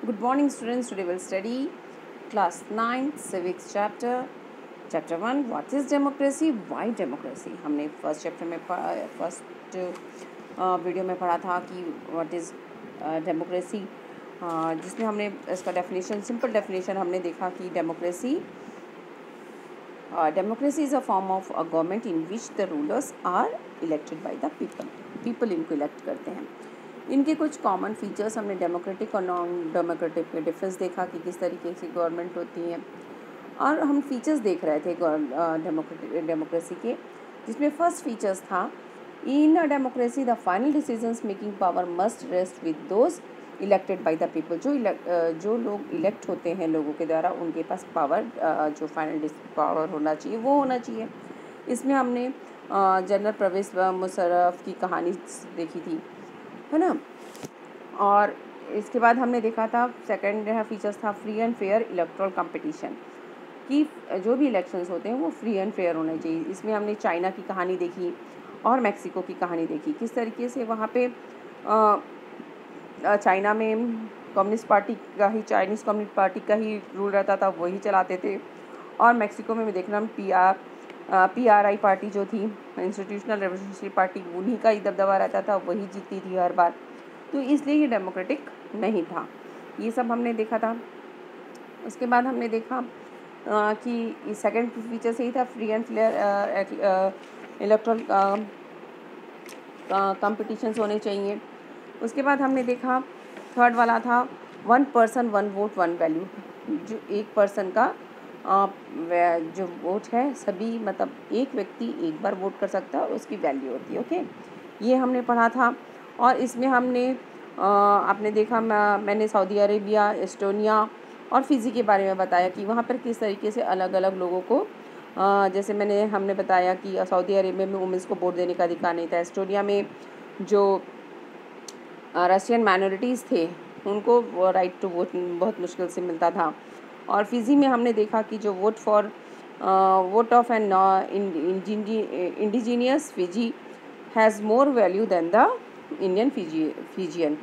Good morning, students. Today we'll study class 9 civics chapter 1 what is democracy, why democracy. हमने first chapter में first video में पढ़ा था कि व्हाट इज़ डेमोक्रेसी, जिसमें हमने इसका डेफिनेशन, सिंपल डेफिनेशन हमने देखा कि democracy is a form of a government in which the rulers are elected by the people इनको इलेक्ट करते हैं। इनके कुछ कॉमन फीचर्स हमने डेमोक्रेटिक और नॉन डेमोक्रेटिक में डिफरेंस देखा कि किस तरीके से गवर्नमेंट होती है, और हम फीचर्स देख रहे थे डेमोक्रेसी के, जिसमें फर्स्ट फीचर्स था in a democracy the final decisions making power must rest with those elected by the people. जो लोग इलेक्ट होते हैं लोगों के द्वारा, उनके पास पावर, जो फाइनल पावर होना चाहिए वो होना चाहिए। इसमें हमने जनरल परवेज़ मुशर्रफ की कहानी देखी थी, है ना। और इसके बाद हमने देखा था सेकंड फीचर्स था free and fair electoral competition, कि जो भी इलेक्शंस होते हैं वो फ्री एंड फेयर होने चाहिए। इसमें हमने चाइना की कहानी देखी और मैक्सिको की कहानी देखी, किस तरीके से वहाँ पे चाइना में कम्युनिस्ट पार्टी का ही, चाइनीज़ कम्युनिस्ट पार्टी का ही रूल रहता था, वही चलाते थे। और मैक्सिको में देखना PRI पार्टी जो थी, इंस्टीट्यूशनल रेवोल्यूशनरी पार्टी, उन्हीं का ही दबदबा रहता था, वही जीतती थी हर बार, तो इसलिए ये डेमोक्रेटिक नहीं था। ये सब हमने देखा था। उसके बाद हमने देखा कि सेकंड फीचर से ही था free and fair electoral competitions होने चाहिए। उसके बाद हमने देखा थर्ड वाला था 1 पर्सन 1 वोट 1 वैल्यू, जो एक पर्सन का जो वोट है, सभी मतलब एक व्यक्ति एक बार वोट कर सकता है और उसकी वैल्यू होती है। ओके, ये हमने पढ़ा था। और इसमें हमने आपने देखा, मैंने सऊदी अरेबिया, एस्टोनिया और फिजी के बारे में बताया कि वहाँ पर किस तरीके से अलग अलग लोगों को, जैसे हमने बताया कि सऊदी अरेबिया में वुमेंस को वोट देने का अधिकार नहीं था। एस्टोनिया में जो रशियन माइनॉरिटीज़ थे उनको राइट टू वोट बहुत मुश्किल से मिलता था। और फिजी में हमने देखा कि जो vote of an indigenous Fiji has more value than the Indian Fijian.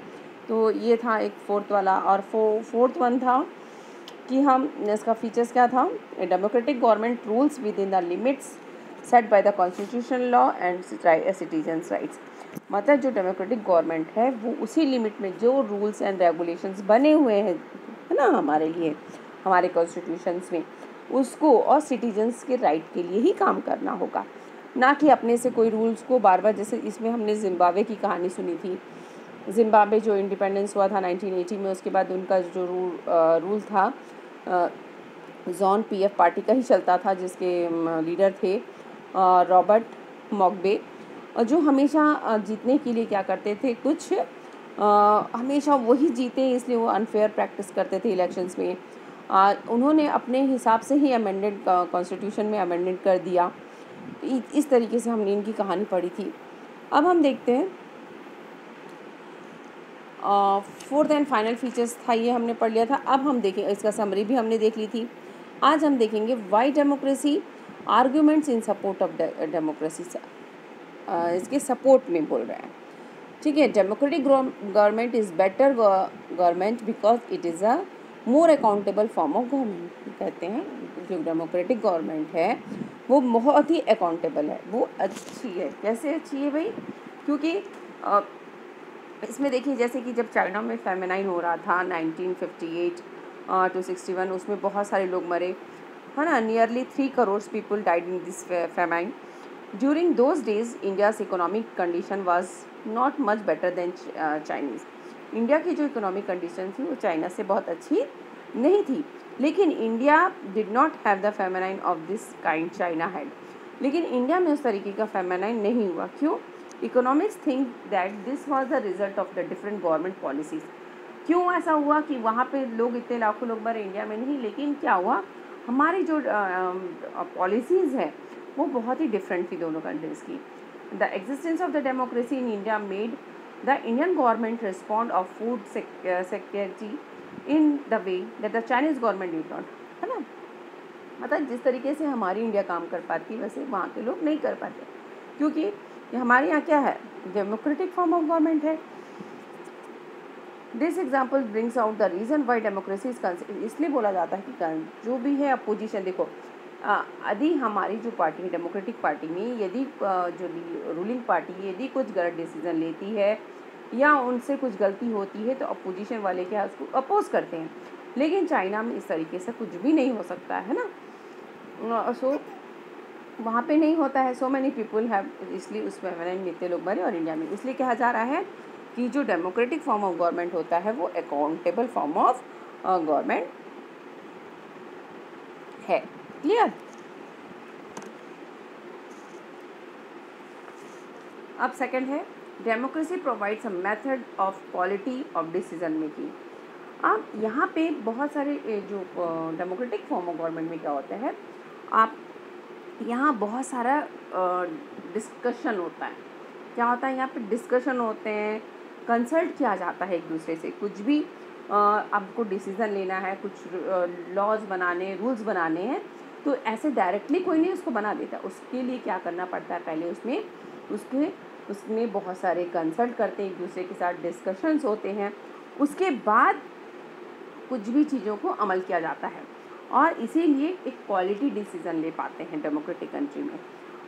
तो ये था एक फोर्थ वाला। और फोर्थ वन था कि हम इसका फीचर्स क्या था, democratic government rules with in the limits set by the constitution law and citizens rights. मतलब जो डेमोक्रेटिक गवर्नमेंट है वो उसी लिमिट में जो रूल्स एंड रेगुलेशंस बने हुए हैं, है ना, हमारे लिए, हमारे कॉन्स्टिट्यूशंस में, उसको और सिटीजन्स के राइट के लिए ही काम करना होगा, ना कि अपने से कोई रूल्स को बार बार। जैसे इसमें हमने जिम्बाब्वे की कहानी सुनी थी। जिम्बाब्वे जो इंडिपेंडेंस हुआ था 1980 में, उसके बाद उनका जो रूल था जॉन PF पार्टी का ही चलता था, जिसके लीडर थे रॉबर्ट मॉगबे, और जो हमेशा जीतने के लिए क्या करते थे, कुछ हमेशा वही जीते, इसलिए वो अनफेयर प्रैक्टिस करते थे इलेक्शंस में। उन्होंने अपने हिसाब से ही अमेंडेड कॉन्स्टिट्यूशन में अमेंडेड कर दिया। इस तरीके से हमने इनकी कहानी पढ़ी थी। अब हम देखते हैं फोर्थ एंड फाइनल फीचर्स था, ये हमने पढ़ लिया था। अब हम देखें, इसका समरी भी हमने देख ली थी। आज हम देखेंगे Y democracy, arguments in support of democracy. इसके सपोर्ट में बोल रहे हैं, ठीक है। Democratic government is better government because it is a more accountable form of government. कहते हैं जो डेमोक्रेटिक गवर्नमेंट है वो बहुत ही अकाउंटेबल है, वो अच्छी है। कैसे अच्छी है भाई? क्योंकि इसमें देखिए, जैसे कि जब चाइना में फेमिनाइन हो रहा था 1958 to 61, उसमें बहुत सारे लोग मरे, है ना। Nearly 3 crore people died in this famine. During those days India's economic condition was not much better than Chinese. India की जो इकोनॉमिक कंडीशन थी वो चाइना से बहुत अच्छी नहीं थी, लेकिन India did not have the feminine of this kind China had. लेकिन इंडिया में उस तरीके का फेमिनाइन नहीं हुआ। क्यों? Economics think that this was the result of the different government policies. क्यों ऐसा हुआ कि वहाँ पे लोग, इतने लाखों लोग मरे, इंडिया में नहीं, लेकिन क्या हुआ, हमारी जो पॉलिसीज़ है वो बहुत ही डिफरेंट थी दोनों कंट्रीज़ की। The existence of the democracy in India made the Indian government respond of food security in the way that the Chinese government did not, है ना। मतलब जिस तरीके से हमारी इंडिया काम कर पाती वैसे वहाँ के लोग नहीं कर पाते, क्योंकि हमारे यहाँ क्या है, डेमोक्रेटिक फॉर्म ऑफ गवर्नमेंट है। This example brings out the reason why democracy is इसलिए बोला जाता है कि जो भी है अपोजिशन, देखो यदि हमारी जो पार्टी है डेमोक्रेटिक पार्टी में, यदि जो रूलिंग पार्टी है यदि कुछ गलत डिसीजन लेती है या उनसे कुछ गलती होती है तो अपोजिशन वाले क्या उसको अपोज करते हैं। लेकिन चाइना में इस तरीके से कुछ भी नहीं हो सकता है ना, सो वहाँ पे नहीं होता है। सो मैनी पीपल हैव, इसलिए उसमें इतने लोग मरे। और इंडिया में इसलिए कहा जा रहा है कि जो डेमोक्रेटिक फॉर्म ऑफ गवर्नमेंट होता है वो अकाउंटेबल फॉर्म ऑफ गवर्नमेंट है। क्लियर। अब सेकंड है democracy provides a method of quality of decision making. अब यहाँ पे बहुत सारे जो डेमोक्रेटिक फॉर्म ऑफ गवर्नमेंट में क्या होता है, आप यहाँ बहुत सारा डिस्कशन होता है। क्या होता है यहाँ पे डिस्कशन होते हैं, कंसल्ट किया जाता है एक दूसरे से। कुछ भी आपको डिसीज़न लेना है, कुछ लॉज बनाने, रूल्स बनाने हैं, तो ऐसे डायरेक्टली कोई नहीं उसको बना देता। उसके लिए क्या करना पड़ता है, पहले उसमें बहुत सारे कंसल्ट करते हैं, एक दूसरे के साथ डिस्कशंस होते हैं, उसके बाद कुछ भी चीज़ों को अमल किया जाता है और इसीलिए एक क्वालिटी डिसीज़न ले पाते हैं डेमोक्रेटिक कंट्री में।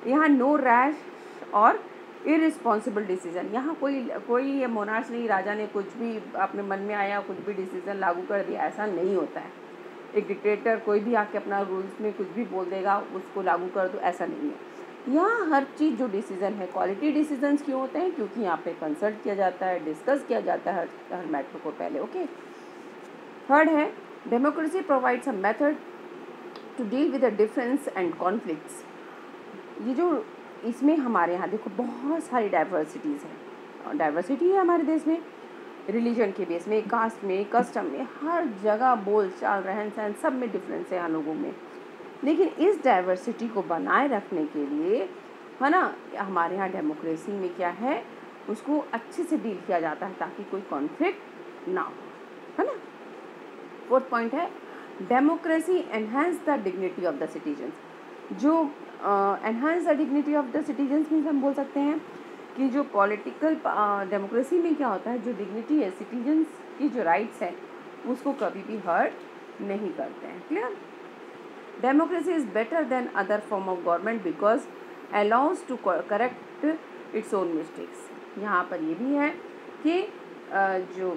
यहाँ नो रैश और इररिस्पॉन्सिबल डिसीज़न, यहाँ कोई मोनार्च नहीं, राजा ने कुछ भी अपने मन में आया कुछ भी डिसीज़न लागू कर दिया, ऐसा नहीं होता है। एक डिक्टेटर कोई भी आके अपना रूल्स में कुछ भी बोल देगा उसको लागू कर दो, ऐसा नहीं है। यहाँ हर चीज़ जो डिसीज़न है क्वालिटी डिसीजंस क्यों होते हैं, क्योंकि यहाँ पे कंसल्ट किया जाता है, डिस्कस किया जाता है हर मैटर को पहले। ओके। थर्ड है democracy provides a method to deal with the difference and conflicts. ये जो इसमें हमारे यहाँ देखो बहुत सारी डाइवर्सिटीज़ हैं, डाइवर्सिटी है हमारे देश में, रिलीजन के बेस में, कास्ट में, कस्टम में, हर जगह बोल चाल रहन सहन सब में डिफरेंस है हम लोगों में। लेकिन इस डाइवर्सिटी को बनाए रखने के लिए है ना, हमारे यहाँ डेमोक्रेसी में क्या है उसको अच्छे से डील किया जाता है ताकि कोई कॉन्फ्लिक्ट ना हो, है ना। फोर्थ पॉइंट है democracy enhance the dignity of the citizens. जो enhance the dignity of the citizens means हम बोल सकते हैं कि जो पॉलिटिकल डेमोक्रेसी में क्या होता है, जो डिग्निटी है सिटीजन्स की, जो राइट्स हैं उसको कभी भी हर्ट नहीं करते हैं। Clear. Democracy is better than other form of government because allows to correct its own mistakes. यहाँ पर ये भी है कि जो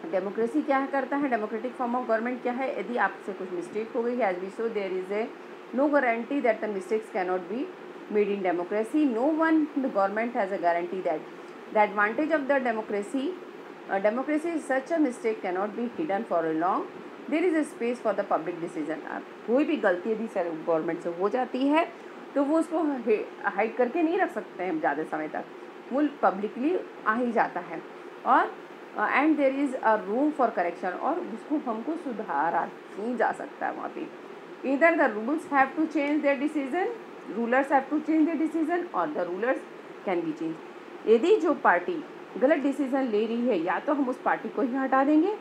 डेमोक्रेसी क्या करता है, डेमोक्रेटिक फॉर्म ऑफ गवर्नमेंट क्या है, यदि आपसे कुछ मिस्टेक हो गई है, as we saw there is a no guarantee that the mistakes cannot be made in democracy. No one in the government has a guarantee that the advantage of the democracy is such a mistake cannot be hidden for a long. There is a space for the public decision. कोई भी गलती यदि government से हो जाती है तो वो उसको हाइड करके नहीं रख सकते हैं ज़्यादा समय तक, वो पब्लिकली आ ही जाता है। और and there is a room for correction, और उसको हमको सुधारा ही जा सकता है वहाँ पे। Either the rules have to change their decision, rulers have to change their decision, और the rulers can be changed. यदि जो पार्टी गलत डिसीज़न ले रही है या तो हम उस पार्टी को ही हटा देंगे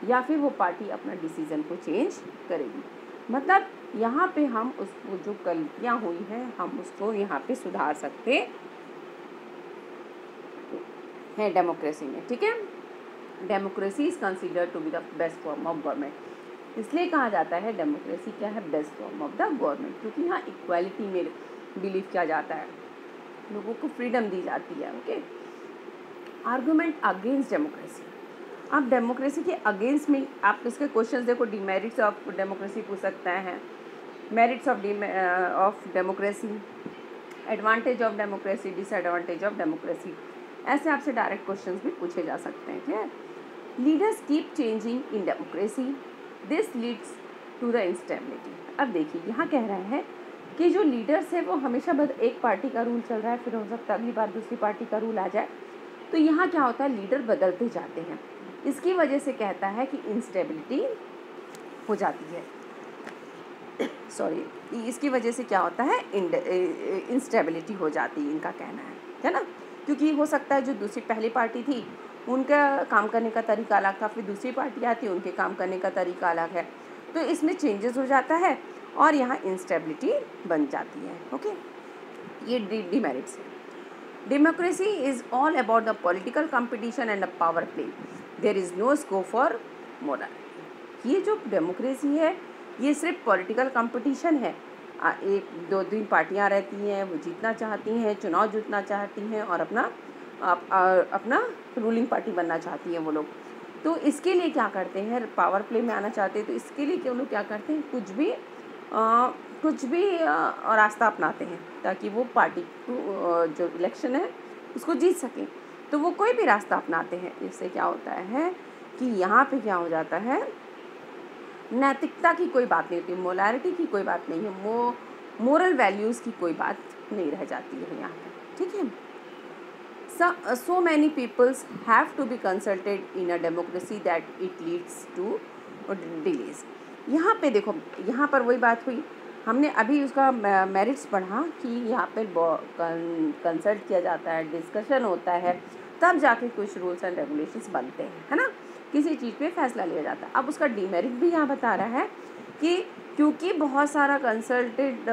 या फिर वो पार्टी अपना डिसीज़न को चेंज करेगी। मतलब यहाँ पे हम उसको जो गलतियाँ हुई हैं हम उसको यहाँ पे सुधार सकते हैं डेमोक्रेसी में। ठीक है। Democracy is considered to be the best form of government. इसलिए कहा जाता है डेमोक्रेसी क्या है, best form of the government, क्योंकि यहाँ इक्वालिटी में बिलीव किया जाता है, लोगों को फ्रीडम दी जाती है। ओके। Argument against democracy. आप डेमोक्रेसी के अगेंस्ट में आप इसके क्वेश्चंस देखो, डिमेरिट्स ऑफ डेमोक्रेसी पूछ सकते हैं, merits of democracy, advantage of democracy, disadvantage of democracy, ऐसे आपसे डायरेक्ट क्वेश्चंस भी पूछे जा सकते हैं। Clear. Leaders keep changing in democracy, this leads to the instability. अब देखिए यहाँ कह रहे हैं कि जो लीडर्स है वो हमेशा एक पार्टी का रूल चल रहा है, फिर हो सकता है अगली बार दूसरी पार्टी का रूल आ जाए, तो यहाँ क्या होता है लीडर बदलते जाते हैं, इसकी वजह से कहता है कि इंस्टेबिलिटी हो जाती है। सॉरी, इसकी वजह से क्या होता है, इंस्टेबिलिटी हो जाती है, इनका कहना है ना। क्योंकि हो सकता है जो दूसरी पहली पार्टी थी उनका काम करने का तरीका अलग था, फिर दूसरी पार्टी आती है उनके काम करने का तरीका अलग है, तो इसमें चेंजेस हो जाता है और यहाँ इंस्टेबिलिटी बन जाती है। ओके। ये डिमेरिट्स है। Democracy is all about the political competition and the power play. There is no scope for morality. ये जो डेमोक्रेसी है ये सिर्फ पॉलिटिकल कंपटीशन है। एक दो तीन पार्टियां रहती हैं, वो जीतना चाहती हैं, चुनाव जीतना चाहती हैं और अपना रूलिंग पार्टी बनना चाहती हैं वो लोग। तो इसके लिए क्या करते हैं, पावर प्ले में आना चाहते हैं, तो इसके लिए वो लोग क्या करते हैं, कुछ भी रास्ता अपनाते हैं ताकि वो पार्टी जो इलेक्शन है उसको जीत सकें। तो वो कोई भी रास्ता अपनाते हैं। इससे क्या होता है कि यहाँ पे क्या हो जाता है, नैतिकता की कोई बात नहीं होती, मोरालिटी की कोई बात नहीं है, मोरल वैल्यूज़ की कोई बात नहीं रह जाती है यहाँ पर। ठीक है। So many peoples have to be consulted in a democracy that it leads to delays। यहाँ पे देखो, यहाँ पर वही बात हुई, हमने अभी उसका मेरिट्स पढ़ा कि यहाँ पे कंसल्ट किया जाता है, डिस्कशन होता है, तब जाके कुछ रूल्स एंड रेगुलेशंस बनते हैं, है ना, किसी चीज़ पे फैसला लिया जाता है। अब उसका डीमेरिट भी यहाँ बता रहा है कि क्योंकि बहुत सारा consulted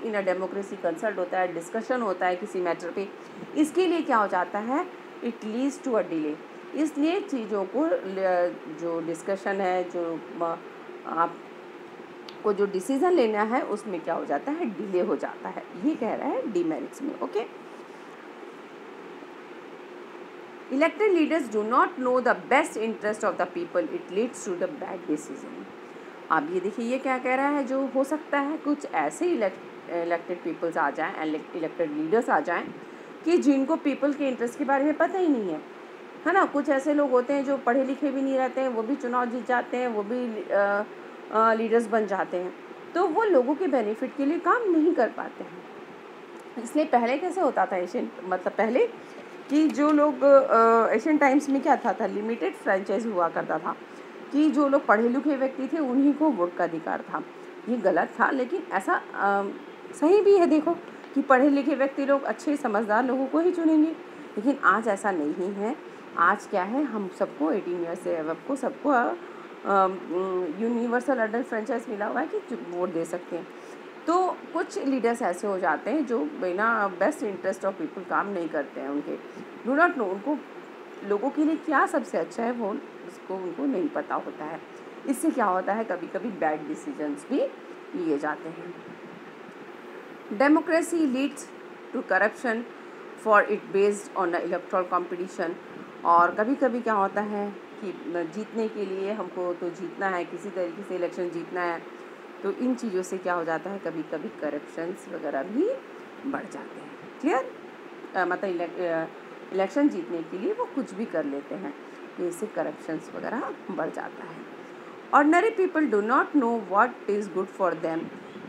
in a democracy consult होता है, डिस्कशन होता है किसी मैटर पे, इसके लिए क्या हो जाता है, it leads to a delay. इसलिए चीज़ों को जो डिस्कशन है, जो आपको जो डिसीज़न लेना है उसमें क्या हो जाता है, डिले हो जाता है। ये कह रहा है डीमेरिट्स में। Okay, elected leaders do not know the best interest of the people, it leads to the bad decision. अब ये देखिए ये क्या कह रहा है, जो हो सकता है कुछ ऐसे इलेक्टेड पीपल्स आ जाएं, इलेक्टेड लीडर्स आ जाएं कि जिनको पीपल के इंटरेस्ट के बारे में पता ही नहीं है ना। कुछ ऐसे लोग होते हैं जो पढ़े लिखे भी नहीं रहते हैं, वो भी चुनाव जीत जाते हैं, वो भी लीडर्स बन जाते हैं, तो वो लोगों के बेनिफिट के लिए काम नहीं कर पाते हैं। इसलिए पहले कैसे होता था पहले कि जो लोग एशियन टाइम्स में क्या था लिमिटेड फ्रेंचाइज हुआ करता था कि जो लोग पढ़े लिखे व्यक्ति थे उन्हीं को वोट का अधिकार था। ये गलत था, लेकिन ऐसा सही भी है। देखो कि पढ़े लिखे व्यक्ति लोग अच्छे समझदार लोगों को ही चुनेंगे, लेकिन आज ऐसा नहीं है। आज क्या है, हम सबको 18 ईयर्स से अब को सबको यूनिवर्सल अडल्ट फ्रेंचाइज मिला हुआ है कि वोट दे सकते हैं। तो कुछ लीडर्स ऐसे हो जाते हैं जो बिना बेस्ट इंटरेस्ट ऑफ पीपल काम नहीं करते हैं, उनके डू नॉट नो, उनको लोगों के लिए क्या सबसे अच्छा है वो उनको नहीं पता होता है। इससे क्या होता है, कभी कभी बैड डिसीजंस भी लिए जाते हैं। Democracy leads to corruption for it based on the electoral competition. और कभी कभी क्या होता है कि जीतने के लिए हमको तो जीतना है, किसी तरीके से इलेक्शन जीतना है, तो इन चीज़ों से क्या हो जाता है, कभी कभी करप्शंस वगैरह भी बढ़ जाते हैं। क्लियर, मतलब इलेक्शन जीतने के लिए वो कुछ भी कर लेते हैं, तो इससे करप्शंस वगैरह बढ़ जाता है। Ordinary people do not know what is good for them,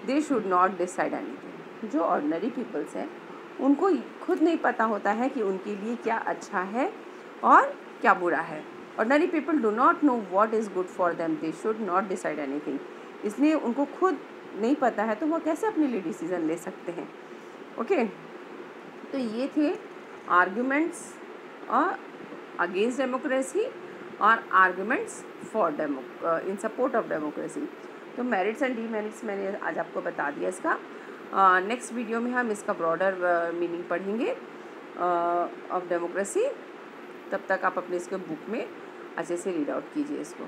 they should not decide anything. जो ऑर्डिनरी पीपल्स हैं उनको खुद नहीं पता होता है कि उनके लिए क्या अच्छा है और क्या बुरा है। Ordinary people do not know what is good for them, they should not decide anything. इसलिए उनको खुद नहीं पता है तो वो कैसे अपने लिए डिसीज़न ले सकते हैं। ओके, तो ये थे आर्ग्यूमेंट्स और अगेंस्ट डेमोक्रेसी और arguments for in support of democracy. तो मेरिट्स एंड डीमेरिट्स मैंने आज आपको बता दिया इसका। नेक्स्ट वीडियो में हम इसका ब्रॉडर मीनिंग पढ़ेंगे ऑफ डेमोक्रेसी। तब तक आप अपने इसके बुक में अच्छे से रीड आउट कीजिए इसको।